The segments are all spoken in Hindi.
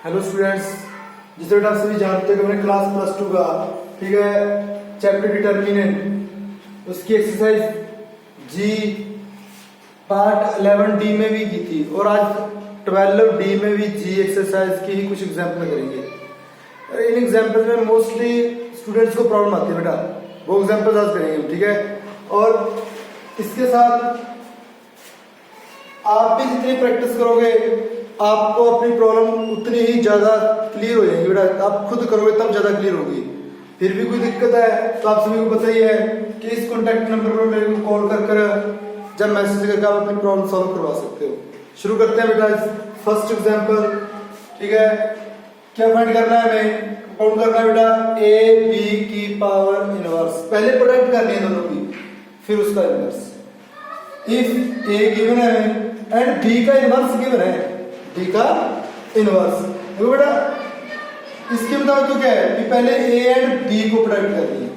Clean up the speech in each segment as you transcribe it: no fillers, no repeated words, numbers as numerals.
हेलो स्टूडेंट्स, जिस तरह आप सभी जानते हो कि मैंने क्लास +2 का ठीक है चैप्टर डिटर्मिनेंट उसकी एक्सरसाइज जी पार्ट 11D में भी की थी और आज 12D में भी जी एक्सरसाइज की ही कुछ एग्जाम्पल करेंगे। इन एग्जाम्पल में मोस्टली स्टूडेंट्स को प्रॉब्लम आती है बेटा, वो एग्जाम्पल आज करेंगे हम, ठीक है। और इसके साथ आप भी जितनी प्रैक्टिस करोगे आपको अपनी प्रॉब्लम उतनी ही ज्यादा क्लियर हो जाएगी बेटा। आप खुद करोगे तब ज्यादा क्लियर होगी। फिर भी कोई दिक्कत है तो आप सभी को पता ही है कि इस कॉन्टेक्ट नंबर पर मेरे को कॉल कर जब मैसेज करके आप अपनी प्रॉब्लम सॉल्व करवा सकते हो। शुरू करते हैं बेटा। फर्स्ट एग्जांपल, ठीक है। क्या फाइंड करना है, हमें काउंट करना है बेटा ए बी की पावर इनवर्स। पहले प्रोडक्ट करनी है दोनों की, फिर उसका इनवर्स। इफ ए गिवन है एंड बी का इनवर्स गिवन है, बी का इनवर्स। देखो बेटा इसके मुताबिक तो क्या है कि पहले ए एंड बी को प्रोडक्ट करनी है,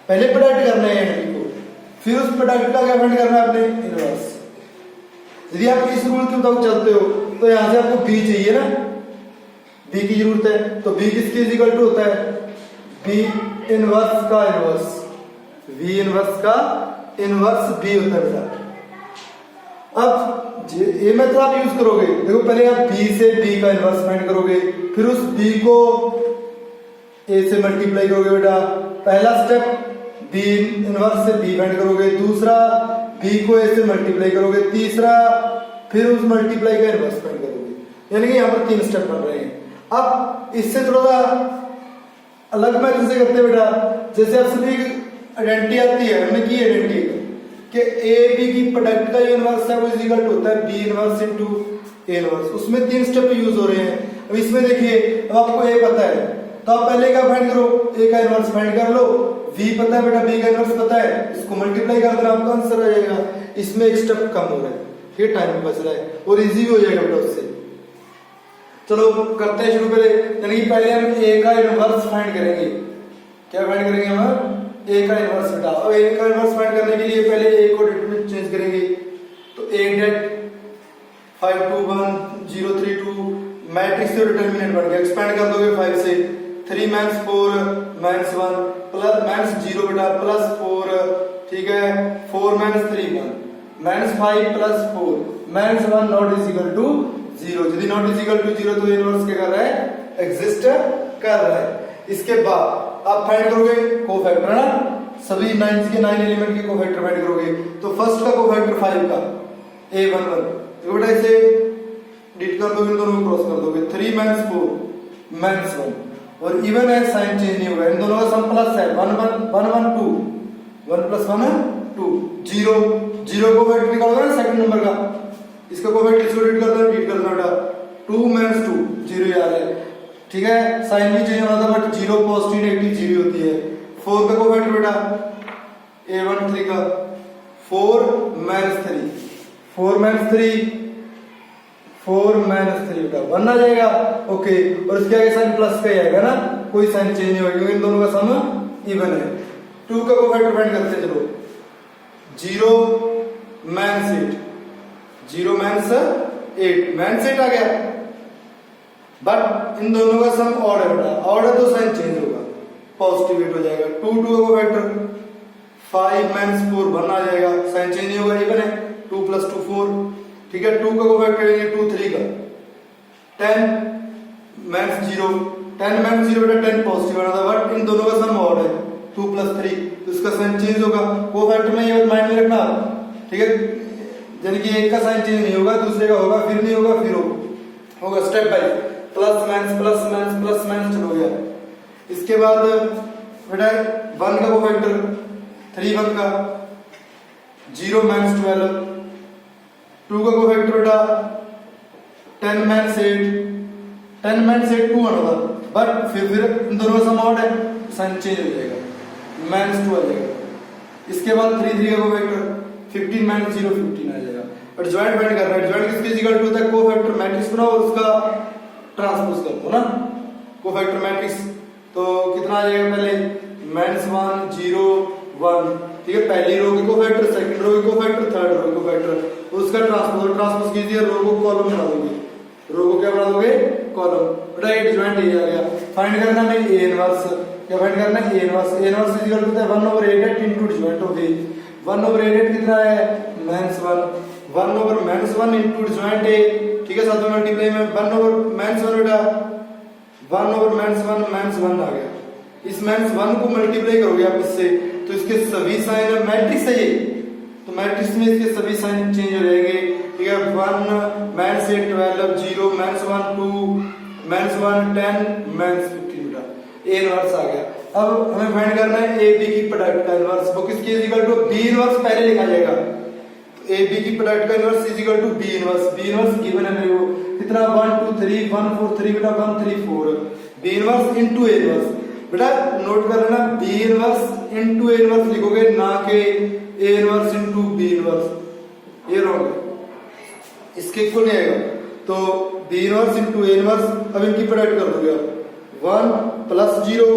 पहले प्रोडक्ट करना है एंड बी को, फिर उस प्रोडक्ट का क्या फाइंड करना है अपने इनवर्स। यदि आप इस रूल के मुताबिक चलते हो तो यहां से आपको बी चाहिए ना, बी की जरूरत है, तो बी किसके इक्वल टू होता है बी इनवर्स का इनवर्स, बी इनवर्स का इनवर्स बी होता है बेटा। अब ये मेथड आप यूज करोगे, देखो पहले आप बी से बी का इनवर्स फाइंड करोगे, फिर उस बी को ए से मल्टीप्लाई करोगे बेटा। पहला स्टेप बी इनवर्स से बी फाइंड करोगे, दूसरा बी को ए से मल्टीप्लाई करोगे, तीसरा फिर उस मल्टीप्लाई का इनवर्स फाइंड करोगे। यानी कि यहाँ पर 3 स्टेप बन रहे हैं। अब इससे थोड़ा सा अलग मेथड से करते हैं बेटा। जैसे आप सभी आइडेंटिटी आती है, हमने की आइडेंटिटी कि ए बी की प्रोडक्ट का जो इनवर्स है वो इज इक्वल टू होता है B inverse into A inverse. उसमें 3 स्टेप यूज हो रहे हैं। अब इसमें देखिए, अब आपको ए पता है तो आप पहले क्या फाइंड करो, ए का इनवर्स फाइंड कर लो। बी पता है बेटा, बी का इनवर्स पता है, इसको मल्टीप्लाई कर देना, आपका आंसर आ जाएगा। इसमें एक स्टेप कम हो रहा है, ठीक है, टाइम बच रहा है और इजी हो जाएगा बेटा उससे। चलो करते हैं शुरू। पहले यानी कि पहले हम ए का इनवर्स फाइंड करेंगे। क्या फाइंड करेंगे हम? ए का इनवर्स बेटा। अब ए का इनवर्स फाइंड करने के लिए पहले ए को डिटरमिनेंट चेंज करेंगे, तो ए डेट 5 2 1 0 3 2 मैट्रिक्स से डिटरमिनेंट बन गया। एक्सपेंड कर दोगे 5 से, 3 माइनस 4 माइनस 1 प्लस माइनस 0 बेटा प्लस 4, ठीक है, 4 minus 3 1 minus 5 plus 4 minus 1 not is equal to 0। यदि नॉट इज इक्वल टू 0 तो इनवर्स क्या कर रहा है, एग्जिस्ट कर रहा है। इसके बाद आप फाइंड करोगे कोफैक्टर ना, सभी 9 के 9 एलिमेंट के कोफैक्टर फाइंड करोगे। तो फर्स्ट का कोफैक्टर 5 का a11, तो बेटा इसे डिट कर दोगे, दोनों को क्रॉस कर दोगे। 3 माइनस 4 माइनस 1 और इवन है, साइन चेंज नहीं होगा। इन दोनों का सम प्लस है 1 1 1 1 2 1 प्लस 1 2 0 0 कोफैक्टर निकालोगे ना सेकंड नंबर का, इसका कोफैक्टर इसको डिट कर दो, डिट कर दो बेटा। 2 माइनस 2 0 याद है, ठीक है, साइन भी चेंज होना था बट 0 पॉजिटिव नेगेटिव 0 होती है। 4 का कोफैक्टर बेटा a13 का 4 माइनस 3 4 माइनस 3 4 माइनस 3 बेटा 1 आ जाएगा। ओके, और इसके आगे साइन प्लस का ही आएगा ना, कोई साइन चेंज नहीं होगा क्योंकि इन दोनों का सम इवन है। 2 का कोफैक्टर फाइंड करते हैं। चलो 0 माइनस 8 0 माइनस 8 माइनस 8 आ गया, बट इन दोनों का सम ऑड है बेटा, ऑड है तो साइन चेंज होगा, पॉजिटिव 8 हो जाएगा। 2 2 का फैक्टर 5 माइनस 4 1 आ जाएगा, साइन चेंज नहीं होगा, इवन है। 2 प्लस 2 4, ठीक है। 2 का फैक्टर लेंगे 2 3 का 10 माइनस 0 10 माइनस 0 बेटा 10 पॉजिटिव आना था, बट इन दोनों का सम ऑड है 2 प्लस 3, तो इसका साइन चेंज होगा। को फैक्टर में ये माइंड में रखना, ठीक है, यानी कि एक का साइन चेंज नहीं होगा, दूसरे का होगा, फिर नहीं होगा, फिर होगा step by plus minus plus minus plus minus चलो गया। इसके बाद बेटा 1 का कोफैक्टर 3 1 का 0 माइनस 12, 2 का कोफैक्टर बेटा 10 माइनस 8 10 माइनस 8 2 आना था, बट फिर इन दोनों का सम ऑड है, साइन चेंज हो जाएगा, माइनस 2 आ जाएगा। इसके बाद 3 3 का कोफैक्टर 15 माइनस 0 15 आ जाएगा। और ज्वाइंट फाइंड कर रहा है, ज्वाइंट किसके इक्वल टू होता है, कोफैक्टर मैट्रिक्स बनाओ और उसका ट्रांसपोज कर दो ना, कोफैक्टर मैट्रिक्स। तो कितना आ जाएगा, पहले -1 0 1, ठीक है, पहली रो के कोफैक्टर, सेकंड रो के कोफैक्टर, थर्ड रो के कोफैक्टर, उसका ट्रांसपोज कीजिए, रो को कॉलम बना दोगे। रो को क्या बना दोगे, कॉलम। बेटा ये डिजॉइंट ए आ गया। फाइंड करना है ए इनवर्स, क्या फाइंड करना है, A inverse. A inverse is equal to 1/8 into disjoint of A. 1/8 कितना है, -1, 1/-1 इनटू डिजॉइंट ए, ठीक है, साथ में मल्टीप्लाई में 1/-1 बेटा 1/-1 आ गया। इस -1 को मल्टीप्लाई करोगे आप इससे, तो इसके सभी साइन, मैट्रिक्स है ये, तो मैट्रिक्स में इसके सभी साइन चेंज हो जाएंगे, ठीक है। 1 -8 12 0 -1 2 -1 10 -15 बेटा ए इनवर्स आ गया। अब हमें फाइंड करना है ए बी की प्रोडक्ट का इनवर्स, वो किसके is equal to B inverse पहले लिखा जाएगा, तो ए बी की प्रोडक्ट का inverse is equal to B inverse. B inverse given है मेरे को कितना, 1 2 3 1 4 3 बेटा 1 3 4, B inverse into A inverse. बेटा नोट कर लेना, B inverse into A inverse लिखोगे, ना के A inverse into B inverse, ये रॉन्ग है, इसके इक्वल नहीं आएगा। तो B inverse into A inverse, अब इनकी प्रोडक्ट कर दोगे आप, 1 + 0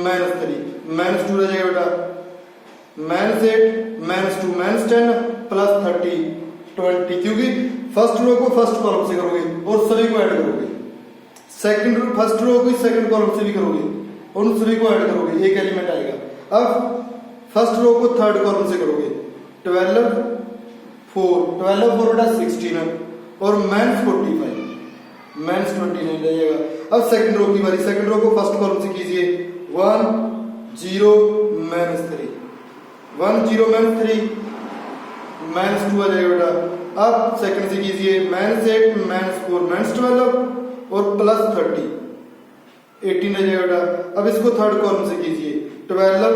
-3 -2 रह जाएगा बेटा, -8 -2 -10 + 30 20, क्योंकि फर्स्ट रो को फर्स्ट कॉलम से करोगे और सभी को ऐड करोगे, सेकंड रो फर्स्ट रो को सेकंड कॉलम से भी करोगे और उन सभी को ऐड करोगे, एक एलिमेंट आएगा। अब फर्स्ट रो को थर्ड कॉलम से करोगे, 12 4 बेटा 16 और -45 -29 रह जाएगा। अब सेकंड रो की बारी, सेकंड रो को फर्स्ट कॉलम से कीजिए, 1 0 -3 1 0 -3 -2 आ जाएगा बेटा। अब सेकंड से कीजिए, -8 -4 -12 और +30 18 रह जाएगा बेटा। अब इसको थर्ड कॉलम से कीजिए, 12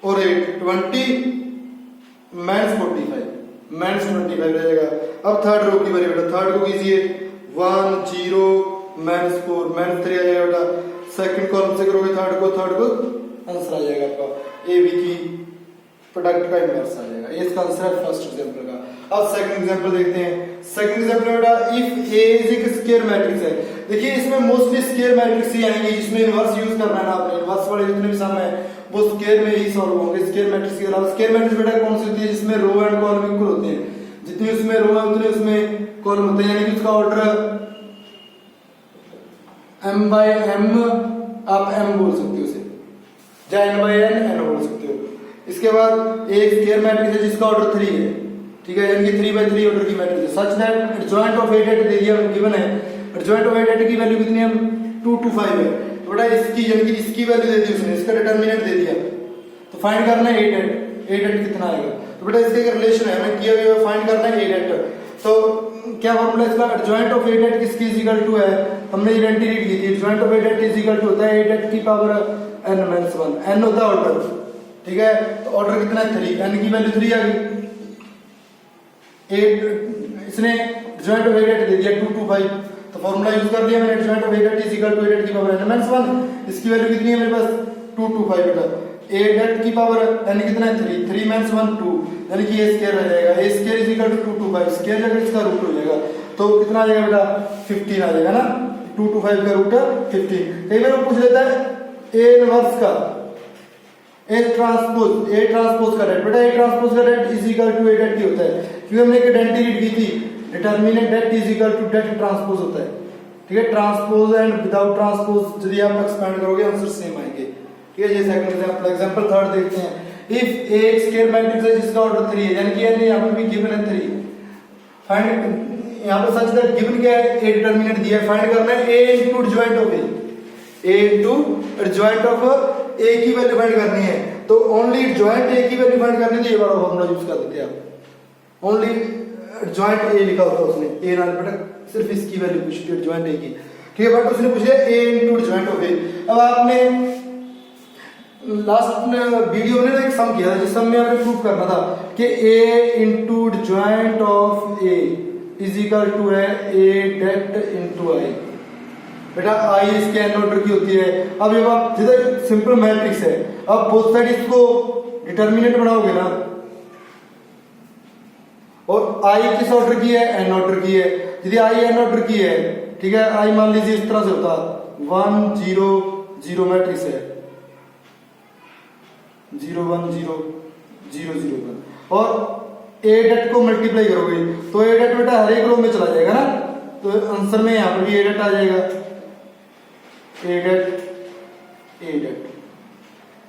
और 8 20 -45 -25 रह जाएगा। अब थर्ड रो की बारी बेटा, थर्ड को कीजिए, 1 0 -4 -3 आ जाएगा बेटा। सेकंड कॉलम से करोगे थर्ड को आंसर आ जाएगा आपका ए बी की प्रोडक्ट का इनवर्स आ जाएगा। ये इसका आंसर है फर्स्ट एग्जांपल का। अब सेकंड एग्जांपल देखते हैं। सेकंड एग्जांपल में बेटा इफ ए इज एक स्क्वायर मैट्रिक्स है, देखिए इसमें मोस्टली स्क्वायर मैट्रिक्स ही आएंगे, जिसमें इनवर्स यूज करना है ना आपने, इनवर्स वाले जितने भी सम है वो स्क्वायर में ही सॉल्व होंगे। स्क्वायर मैट्रिक्स के अलावा स्क्वायर मैट्रिक्स बेटा कौन सी होती है, जिसमें रो एंड कॉलम इक्वल होते हैं, जितनी उसमें रो है उतने उसमें कॉलम होते हैं, यानी कि उसका ऑर्डर m/m आप m बोल सकते हो उसे, या n/n बोल सकते हो। इसके बाद एक स्क्वायर मैट्रिक्स है जिसका ऑर्डर 3 है, ठीक है, यानी कि 3/3 ऑर्डर की मैट्रिक्स है, सच दैट एडजॉइंट ऑफ 8 दे दिया गिवन है। एडजॉइंट ऑफ 8 की वैल्यू कितनी है, 2 2 5 है, तो बेटा इसकी यानी कि इसकी वैल्यू दे दी उसने, इसका डिटरमिनेंट दे दिया, तो फाइंड करना है 8 कितना आएगा। तो बेटा इसका एक रिलेशन है, हमें किया हुआ फाइंड करना है 8। तो क्या फॉर्मूला इसका, एडजॉइंट ऑफ 8 किसकी इज इक्वल टू है, हमने आइडेंटिटी रीड की थी, adjoint of 8 is equal to होता है 8 की पावर n-1, n होता है ऑर्डर, ठीक है, तो ऑर्डर कितना है 3, n की वैल्यू 3 आ गई, 8 इसने एडजॉइंट ऑफ 8 दे दिया 2 2 5, तो फॉर्मूला यूज कर लिया मैंने, adjoint of 8 is equal to 8 की पावर n-1, इसकी वैल्यू कितनी है मेरे पास 2 2 5 बेटा, 8 की पावर n कितना है 3 3 -1 2, यानी कि a स्क्वायर रह जाएगा, a square is equal to 2 2 5, square अगर इसका रूट हो जाएगा तो कितना आ जाएगा बेटा 15 आ जाएगा ना, 2 2 5 का रूट 15। कई बार वो पूछ लेता है a इनवर्स का A ट्रांसपोज का रेट, बेटा A ट्रांसपोज का rate is equal to A det की होता है, क्योंकि हमने एक आइडेंटिटी रीड की थी, determinant det is equal to det transpose होता है, ठीक है, ट्रांसपोज एंड विदाउट ट्रांसपोज यदि आप एक्सपेंड करोगे आंसर सेम आएंगे, ठीक है। ये सेकंड एग्जांपल थर्ड देखते हैं। इफ A एक स्क्वायर मैट्रिक्स है जिसका ऑर्डर 3 है, यानी कि n यहां पे भी गिवन है 3, फाइंड यहां पर सच दैट गिवन क्या है, A डिटरमिनेंट दिया है, फाइंड करना है A into adjoint of A into adjoint of A की वैल्यू फाइंड करनी है, तो ओनली एडजॉइंट A की वैल्यू फाइंड करनी है, तो ये वाला फॉर्मूला यूज कर देते हैं आप, ओनली एडजॉइंट A लिखा होता है उसने, A ना बेटा सिर्फ इसकी वैल्यू पूछी थी एडजॉइंट A की, ठीक है, बट उसने पूछा A into adjoint of A। अब आपने लास्ट वीडियो में एक सम किया था, जिस सम में आपने प्रूव करना था कि A into adjoint of A is equal to है A डेट इनटू I, बेटा आई इसके n ऑर्डर की होती है। अब जब आप जैसे सिंपल मैट्रिक्स है, अब बोथ साइड इसको डिटरमिनेंट बनाओगे ना, और आई किस ऑर्डर की है, n ऑर्डर की है, यदि आई n ऑर्डर की है, ठीक है, आई मान लीजिए इस तरह से होता 1 0 0 मैट्रिक्स है, 0 1 0 0 0 1, और ए डेट को मल्टीप्लाई करोगे तो ए डेट बेटा हर एक रो में चला जाएगा ना, तो आंसर में यहाँ पर भी ए डेट आ जाएगा, ए डेट।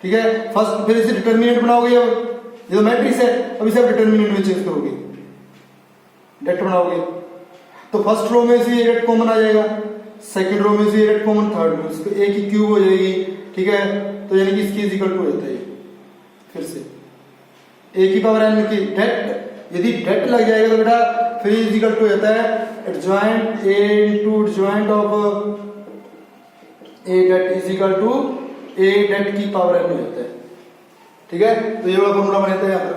ठीक है, फर्स्ट फिर इसे डिटर्मिनेंट बनाओगे, अब ये तो मैट्रिक्स है, अब इसे आप डिटर्मिनेंट में चेंज करोगे, डेट बनाओगे तो फर्स्ट रो में से ए डेट कॉमन आ जाएगा, सेकंड रो में से ए डेट कॉमन, थर्ड में से ए की क्यूब हो जाएगी। ठीक है, तो यानी कि इसकी इज इक्वल टू हो जाता है फिर से ए की पावर एन की डेट, यदि डेट लग जाएगा तो बेटा फिर इज इक्वल टू हो जाता है adjoint A into adjoint of A det is equal to A det की पावर एन हो जाता है। ठीक है, तो ये वाला फॉर्मूला बनाते हैं यहाँ पर।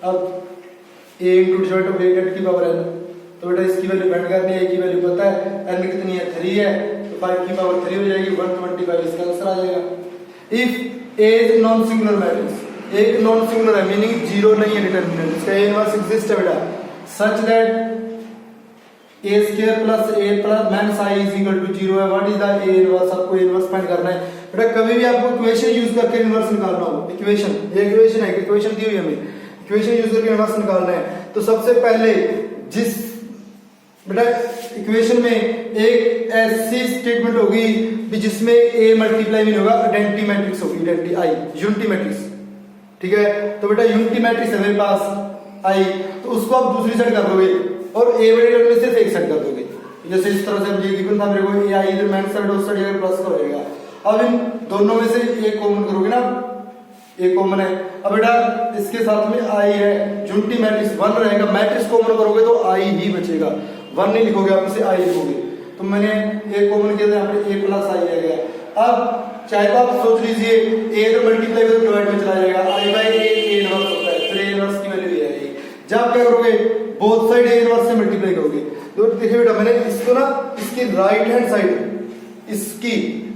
अब A into adjoint of A det की पावर एन, तो बेटा इसकी वैल्यू फाइंड करनी है, ए की वैल्यू पता है, एन कितनी है 3 है, तो 5 की पावर 3 हो जाएगी, 125 इसका आंसर आ जाएगा। If A is non singular matrix, एक नॉन सिंगुलर है मीनिंग जीरो नहीं है डिटरमिनेंट, इसका ए इनवर्स एग्जिस्ट है बेटा, such that A square plus A plus minus I is equal to 0 है। What is the A inverse, आपको ए इनवर्स फाइंड करना है बेटा। कभी भी आपको इक्वेशन यूज करके इनवर्स निकालना हो, इक्वेशन, ये इक्वेशन है, इक्वेशन दी हुई है हमें, इक्वेशन यूज करके इनवर्स निकालना है, तो सबसे पहले जिस बेटा इक्वेशन में एक ऐसी स्टेटमेंट होगी जिसमें ए मल्टीप्लाई नहीं होगा, आइडेंटिटी मैट्रिक्स होगी, आइडेंटिटी आई, यूनिटी मैट्रिक्स। ठीक है, तो बेटा यूनिटी मैट्रिक्स है मेरे पास आई, तो उसको आप दूसरी साइड कर दोगे और ए बड़े टर्म में सिर्फ एक साइड कर दोगे, जैसे इस तरह से अब ये गिवन था मेरे को, ए आई इधर माइनस साइड उस साइड प्लस का होएगा। अब इन दोनों में से एक कॉमन करोगे ना, एक कॉमन है, अब बेटा इसके साथ में आई है, यूनिटी मैट्रिक्स 1 रहेगा, मैट्रिक्स कॉमन करोगे तो आई ही बचेगा, 1 नहीं लिखोगे आप, इसे आई लिखोगे, तो मैंने ए कॉमन किया था, यहाँ पे ए प्लस आई आ गया। अब चाहे तो आप सोच लीजिए ए तो मल्टीप्लाई तो डिवाइड में चला जाएगा, आई बाई ए इनवर्स होता है, फिर ए इनवर्स की वैल्यू ये आएगी। जब क्या करोगे, बोथ साइड ए इनवर्स से मल्टीप्लाई करोगे, तो देखिए बेटा मैंने इसको ना इसकी राइट हैंड साइड, इसकी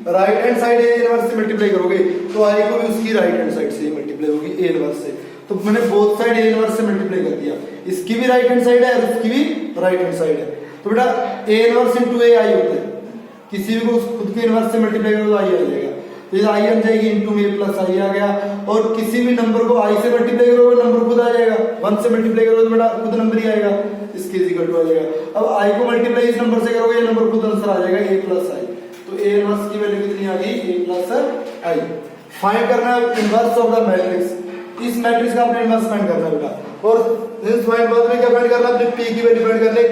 right hand side A inverse से मल्टीप्लाई करोगे तो आई को भी उसकी राइट हैंड साइड से मल्टीप्लाई होगी ए इनवर्स से, तो मैंने बोथ साइड ए इनवर्स से मल्टीप्लाई कर दिया, इसकी भी राइट हैंड साइड है और इसकी भी राइट हैंड साइड है, तो बेटा ए इनवर्स इनटू ए आई होता है, किसी भी को खुद के इनवर्स से मल्टीप्लाई करो तो आई आ जाएगा, तो ये आई आ जाएगी इनटू में प्लस आई आ गया, और किसी भी नंबर को आई से मल्टीप्लाई करोगे नंबर खुद आ जाएगा, 1 से मल्टीप्लाई करोगे तो बेटा खुद नंबर ही आएगा, इसके इक्वल टू आ जाएगा। अब आई को मल्टीप्लाई इस नंबर से करोगे ये नंबर खुद आंसर आ जाएगा ए प्लस आई, तो ए इनवर्स की वैल्यू कितनी आ गई, ए प्लस आई। फाइंड करना है इनवर्स ऑफ द मैट्रिक्स, इस मैट्रिक्स का आपने इनवर्स फाइंड करना है बेटा, और इस फाइंड बाद में क्या फाइंड करना है, अपने पी की वैल्यू फाइंड करने,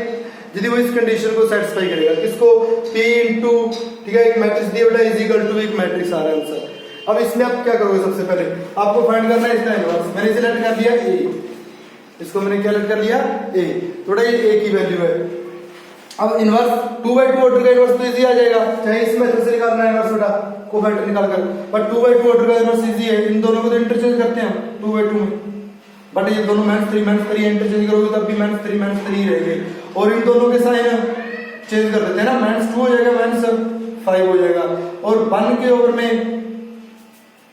यदि वो इस कंडीशन को सेटिस्फाई करेगा, किसको, P इनटू, ठीक है, एक मैट्रिक्स दिया बेटा इज इक्वल टू एक मैट्रिक्स आ रहा है आंसर। अब इसमें आप क्या करोगे, सबसे पहले आपको फाइंड करना है इसका इनवर्स, मैंने इसे लेट कर दिया A, इसको मैंने क्या लेट कर लिया A, थोड़ा ये A की वैल्यू है। अब इनवर्स 2/2 ऑर्डर का इनवर्स तो इजी आ जाएगा, चाहे इस मेथड से निकालना है इनवर्स बेटा, कोफैक्टर निकालकर, पर 2/2 ऑर्डर का इनवर्स इजी है, इन दोनों को तो इंटरचेंज करते हैं 2/2 में, बट ये दोनों -3 इंटरचेंज करोगे तब भी -3 रहेंगे, और इन दोनों के साइन चेंज कर देते हैं ना, -2 हो जाएगा -5 हो जाएगा, और 1 के ओवर में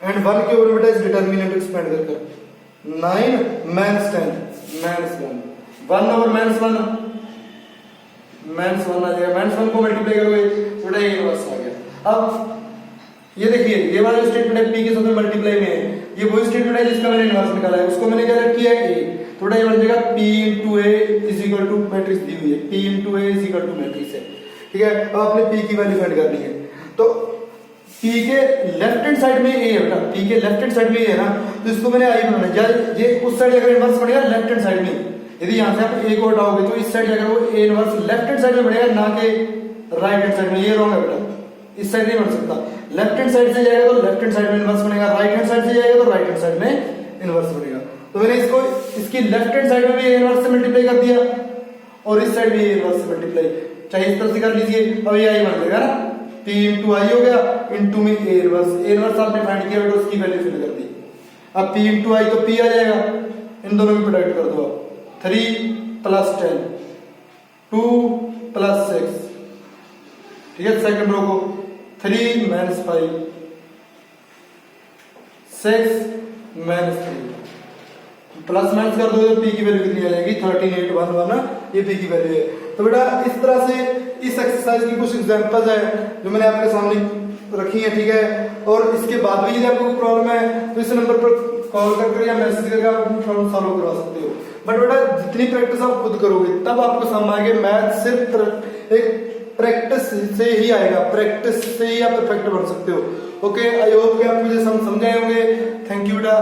एंड 1 के ओवर बेटा इस डिटरमिनेंट एक्सपेंड कर 9 -10 -1 1 ओवर -1 -1 आ जाएगा, -1 को मल्टीप्लाई करोगे थोड़ा ये इनवर्स आ गया। अब ये देखिए ये वाला स्टेटमेंट है P के साथ में मल्टीप्लाई में है, ये वही स्टेटमेंट है जिसका मैंने इनवर्स निकाला है, उसको मैंने क्या किया है A, थोड़ा ये बन जाएगा P into A is equal to matrix दी हुई है, P into A is equal to matrix है। ठीक है, अब आपने P की वैल्यू फाइंड करनी है, तो P के लेफ्ट हैंड साइड में A है बेटा, P के लेफ्ट हैंड साइड में A है ना, तो इसको मैंने I बनाना है, ये उस साइड अगर इनवर्स बनेगा लेफ्ट हैंड साइड में, यदि यहाँ से आप A को हटाओगे तो इस साइड अगर वो A inverse left hand side में बनेगा ना कि राइट हैंड साइड में, ये रॉन्ग है बेटा, इस साइड नहीं बन सकता, लेफ्ट हैंड साइड से जाएगा तो लेफ्ट हैंड साइड में इनवर्स बनेगा, राइट हैंड साइड से जाएगा तो राइट हैंड साइड में इनवर्स बनेगा, तो मैंने इसको इसकी लेफ्ट हैंड साइड में भी इनवर्स से मल्टीप्लाई कर दिया और इस साइड भी इनवर्स से मल्टीप्लाई, चाहे इस तरह से कर लीजिए, अब ये आई बन जाएगा ना, P इनटू आई हो गया, इनटू में A इनवर्स आपने फाइंड किया बेटा, उसकी वैल्यू फिल कर दी, अब P इनटू आई तो P आ जाएगा, इन दोनों में प्रोडक्ट कर दो आप, 3 + 10 2 + 6, ठीक है, सेकंड रो को 3 - 5 6 - 3 प्लस माइनस कर दो तो P की वैल्यू कितनी आ जाएगी, 13811, ये P की वैल्यू है। तो बेटा इस तरह से इस एक्सरसाइज की कुछ एग्जांपल्स है जो मैंने आपके सामने रखी है, ठीक है, और इसके बाद भी यदि आपको कोई प्रॉब्लम है तो इस नंबर पर कॉल करके या मैसेज करके आप अपनी प्रॉब्लम सॉल्व करवा सकते हो। बट बेटा जितनी प्रैक्टिस आप खुद करोगे तब आपको समझ आएगा मैथ सिर्फ एक प्रैक्टिस से ही आएगा, प्रैक्टिस से ही आप परफेक्ट बन सकते हो। ओके, आई होप कि आप मुझे समझाए होंगे। थैंक यू बेटा।